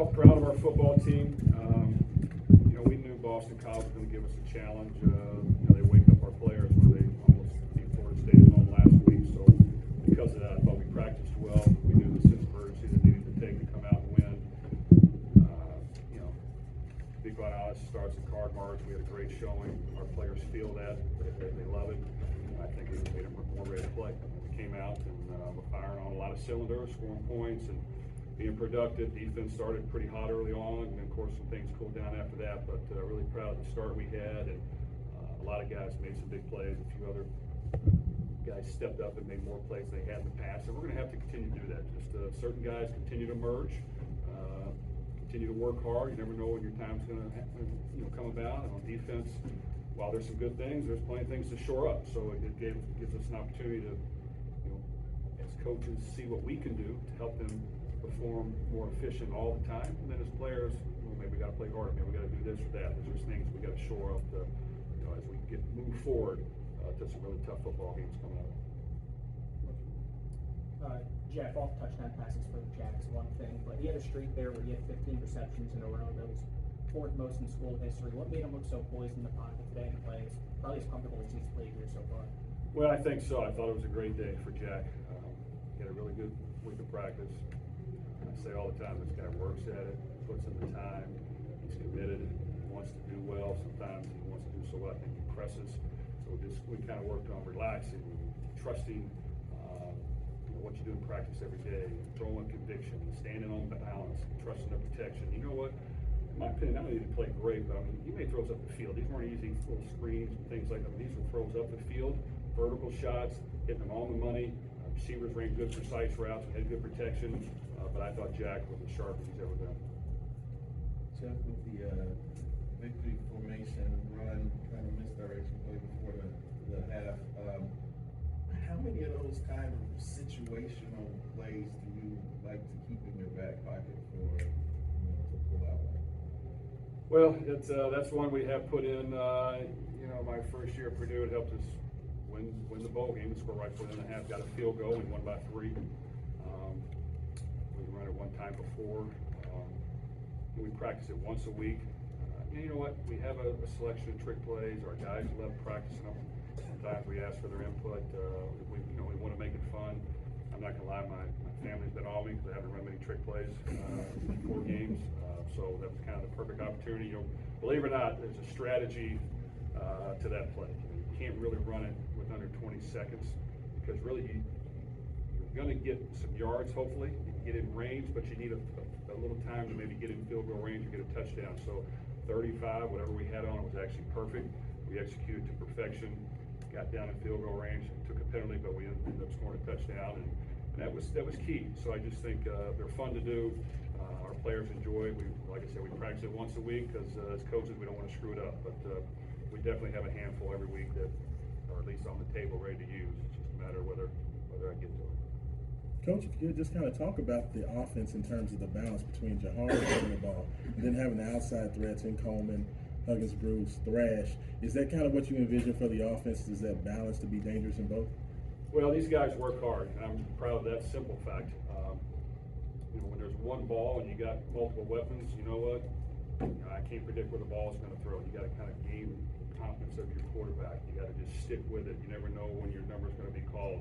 Well, proud of our football team. We knew Boston College was going to give us a challenge. They wake up our players when they almost beat Florida State at home last week. So because of that, I thought we practiced well. We knew the sense of urgency that needed to take to come out and win. To be quite honest, starts at Card March. We had a great showing. Our players feel that. They love it. I think it made them more ready to play. We came out and we're firing on a lot of cylinders, scoring points and being productive. Defense started pretty hot early on, and of course some things cooled down after that, but really proud of the start we had, and a lot of guys made some big plays. A few other guys stepped up and made more plays than they had in the past, and we're going to have to continue to do that. Just certain guys continue to merge, continue to work hard. You never know when your time's going to come about. And on defense, while there's some good things, there's plenty of things to shore up, so it gives us an opportunity to, as coaches, see what we can do to help them perform more efficient all the time, and then as players, maybe we got to play harder, maybe we got to do this or that. There's things we got to shore up as we move forward to some really tough football games coming up. Jeff, off touchdown passes for the Jags, one thing, but he had a streak there where he had 15 receptions in a row. That was fourth most in school history. What made him look so poised in the pocket today and play probably as comfortable as he's played here so far? Well, I think so. I thought it was a great day for Jack. He had a really good week of practice. I say all the time, this guy works at it, puts in the time, he's committed, he wants to do well. Sometimes he wants to do so well. I think he presses. So we kind of worked on relaxing, trusting what you do in practice every day, throwing conviction, standing on balance, trusting the protection. You know what? In my opinion, not only did he play great, but he made throws up the field. These weren't easy little screens and things like that. These were throws up the field, vertical shots, hitting them on the money. Receivers ran good, precise routes. We had good protection. But I thought Jack was as sharp as he's ever been. Jeff, with the victory formation run, kind of misdirection play before the half, how many of those kind of situational plays do you like to keep in your back pocket for to pull out one? Well, that's one we have put in. My first year at Purdue, it helped us win the bowl game. Score right foot in the half, got a field goal, we won by 3. We run it one time before. We practice it once a week. You know what? We have a selection of trick plays. Our guys love practicing them. Sometimes we ask for their input. We want to make it fun. I'm not gonna lie, my family's been on me because I haven't run many trick plays before games. So that was kind of the perfect opportunity. Believe it or not, there's a strategy to that play. You can't really run it with under 20 seconds because really you're going to get some yards, hopefully. You can get in range, but you need a little time to maybe get in field goal range or get a touchdown. So 35, whatever we had on it was actually perfect. We executed to perfection, got down in field goal range, took a penalty, but we ended up scoring a touchdown, and that was key. So I just think they're fun to do. Our players enjoy it. Like I said, we practice it once a week because as coaches we don't want to screw it up. But we definitely have a handful every week that are at least on the table ready to use. It's just a matter of whether I get to it. Coach, if you could just kind of talk about the offense in terms of the balance between Jahar and the ball, and then having the outside threats in Coleman, Huggins, Bruce, Thrash. Is that kind of what you envision for the offense? Is that balance to be dangerous in both? Well, these guys work hard, and I'm proud of that simple fact. When there's one ball and you got multiple weapons, you know what? I can't predict where the ball is going to throw. You got to kind of gain confidence of your quarterback. You got to just stick with it. You never know when your number is going to be called.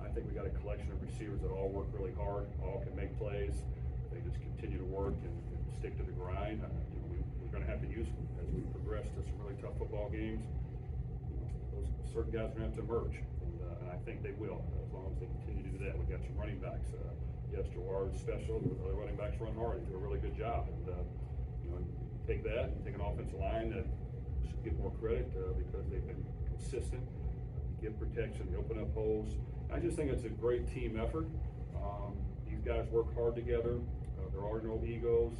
I think we got a collection of receivers that all work really hard, all can make plays. They just continue to work and stick to the grind. We're going to have to use them as we progress to some really tough football games. Those certain guys are going to have to emerge, and I think they will as long as they continue to do that. We've got some running backs. Yes, Jawar is special. The other running backs run hard. They do a really good job. And take that and take an offensive line that should get more credit because they've been consistent. They give protection. They open up holes. I just think it's a great team effort. These guys work hard together. There are no egos.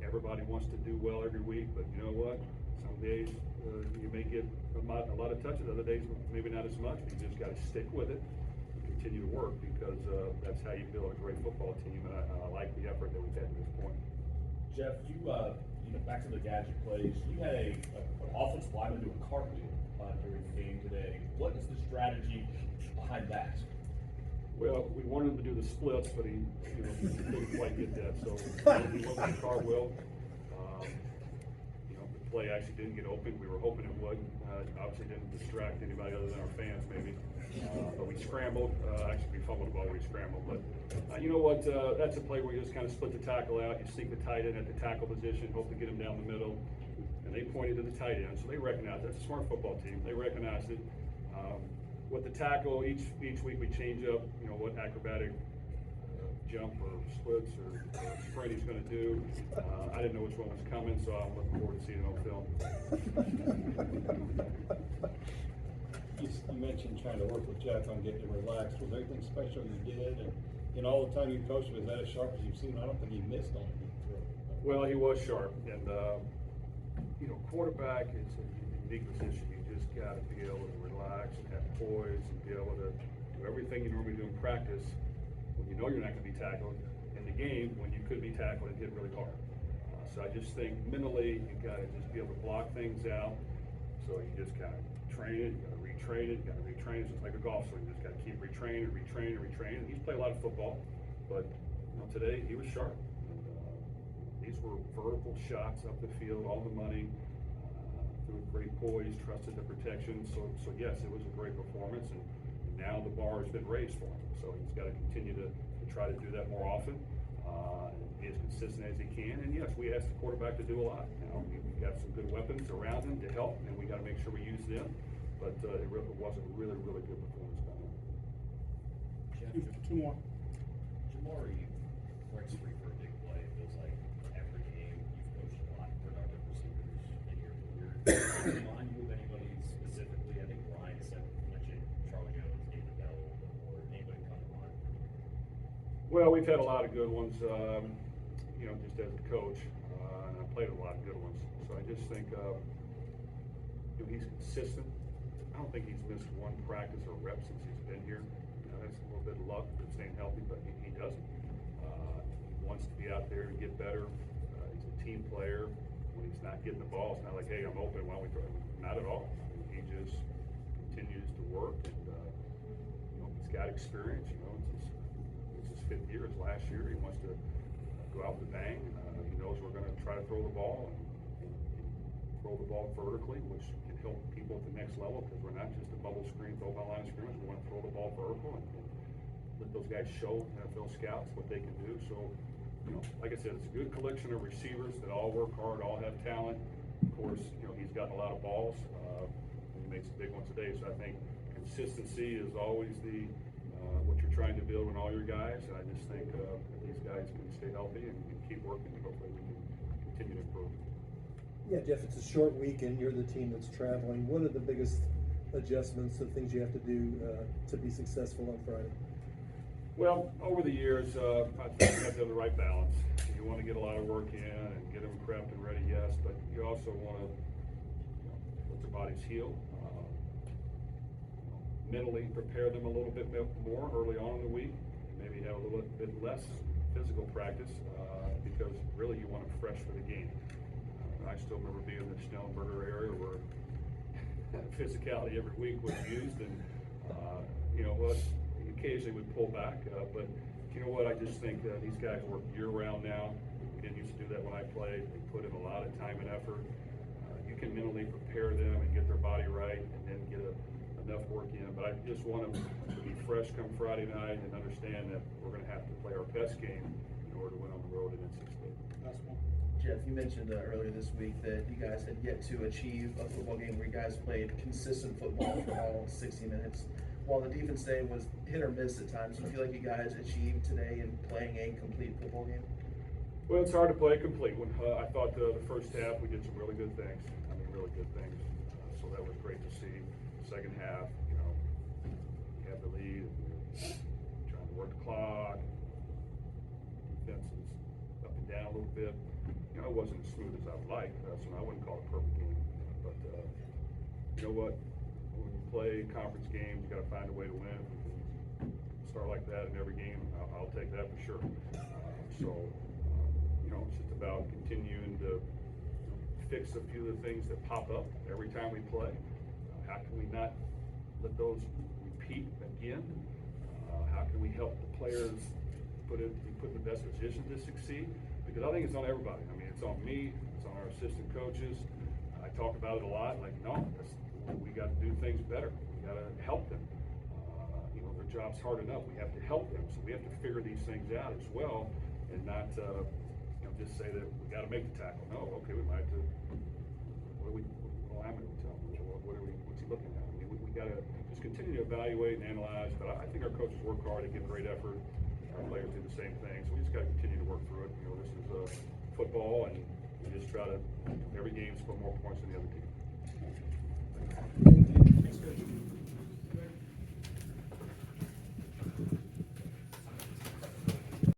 Everybody wants to do well every week, but you know what? Some days you may get a lot of touches. Other days maybe not as much. But you just got to stick with it. Continue to work because that's how you build a great football team, and I like the effort that we've had to this point. Jeff, you back to the gadget plays. You had an offensive lineman do a cartwheel during the game today. What is the strategy behind that? Well, we wanted him to do the splits, but he didn't quite get that, so he went with the cartwheel. The play actually didn't get open. We were hoping it would. Obviously didn't distract anybody other than our fans, maybe. But we scrambled. Actually, we fumbled the ball. We scrambled. But you know what? That's a play where you just kind of split the tackle out. You sneak the tight end at the tackle position, hope to get him down the middle. And they pointed to the tight end, so they recognized that's a smart football team. They recognized it. With the tackle, each week we change up, what acrobatic jump or splits or sprint he's going to do. I didn't know which one was coming, so I'm looking forward to seeing it on film. You mentioned trying to work with Jack on getting him relaxed. Was there anything special you did? And all the time you coached, was that as sharp as you've seen? I don't think he missed on a big throw. Well, he was sharp, and quarterback is a unique position. You just got to be able to relax and have poise and be able to do everything you normally do in practice when you know you're not going to be tackled. In the game, when you could be tackled and hit really hard. So I just think mentally you got to just be able to block things out. So you just got to train it, you got to retrain it, you got to retrain it. It's like a golf swing. You just got to keep retraining, retraining, retraining. He's played a lot of football, but today he was sharp. And, these were vertical shots up the field, all the money. Through great poise, trusted the protection. So yes, it was a great performance, and now the bar has been raised for him. So he's got to continue to try to do that more often, and be as consistent as he can. And yes, we asked the quarterback to do a lot. We've got some good weapons around him to help, and we got to make sure we use them. But it was a really, really good performance by him. Jeff, Two more. Jamari breaks free for a big play. It feels like every game you've coached a lot of productive receivers in your career. Can you remind you of anybody specifically? I think Ryan mentioned Charlie Jones, David Bell, or anybody come to mind? Well, we've had a lot of good ones, just as a coach, and I played a lot of good ones. So I just think he's consistent. I don't think he's missed one practice or rep since he's been here. That's a little bit of luck with staying healthy, but he doesn't. He wants to be out there and get better. He's a team player. When he's not getting the ball, it's not like, hey, I'm open, why don't we throw it? Not at all. He just continues to work, and he's got experience. It's his fifth year. His last year. He wants to go out with a bang. He knows we're going to try to throw the ball and throw the ball vertically, which can help people at the next level, because we're not just a bubble screen, throw by line of scrimmage. We want to throw the ball vertical and let those guys show NFL scouts what they can do. So, like I said, it's a good collection of receivers that all work hard, all have talent. Of course, he's gotten a lot of balls. And he made some big ones today. So I think consistency is always what you're trying to build in all your guys. And I just think these guys can stay healthy and keep working. Hopefully we can continue to improve. Yeah, Jeff, it's a short week and you're the team that's traveling. What are the biggest adjustments and things you have to do to be successful on Friday? Well, over the years, I think you have to have the right balance. You want to get a lot of work in and get them prepped and ready, yes, but you also want to let their bodies heal. Mentally prepare them a little bit more early on in the week, and maybe have a little bit less physical practice, because really you want them fresh for the game. I still remember being in the Schnellenberger area where physicality every week was used, and occasionally would pull back, but you know what, I just think these guys work year-round now. We didn't used to do that when I played. They put in a lot of time and effort. You can mentally prepare them and get their body right, and then get enough work in, but I just want them to be fresh come Friday night and understand that we're going to have to play our best game in order to win on the road in NC State. Last one. Jeff, you mentioned earlier this week that you guys had yet to achieve a football game where you guys played consistent football for all 60 minutes. While the defense today was hit or miss at times, do you feel like you guys achieved today in playing a complete football game? Well, it's hard to play a complete one. I thought the first half we did some really good things. Really good things. So that was great to see. Second half, you have the lead, and you're trying to work the clock. Defense is up and down a little bit. It wasn't as smooth as I would like, so I wouldn't call it a perfect game. But you know what? When you play conference games, you got to find a way to win. If we can start like that in every game, I'll take that for sure. It's just about continuing to fix a few of the things that pop up every time we play. How can we not let those repeat again? How can we help the players be put in the best position to succeed? Because I think it's on everybody. I mean, it's on me, it's on our assistant coaches. I talk about it a lot, like, no, we got to do things better. We got to help them. Their job's hard enough. We have to help them. So we have to figure these things out as well, and not just say that we got to make the tackle. No, okay, we might have to. What am I going to tell them? What's he looking at? I mean, we got to just continue to evaluate and analyze. But I think our coaches work hard. They give great effort. Our players do the same thing. So we just got to continue to work through it. This is football, and we just try to every game score more points than the other team. Thanks, Coach.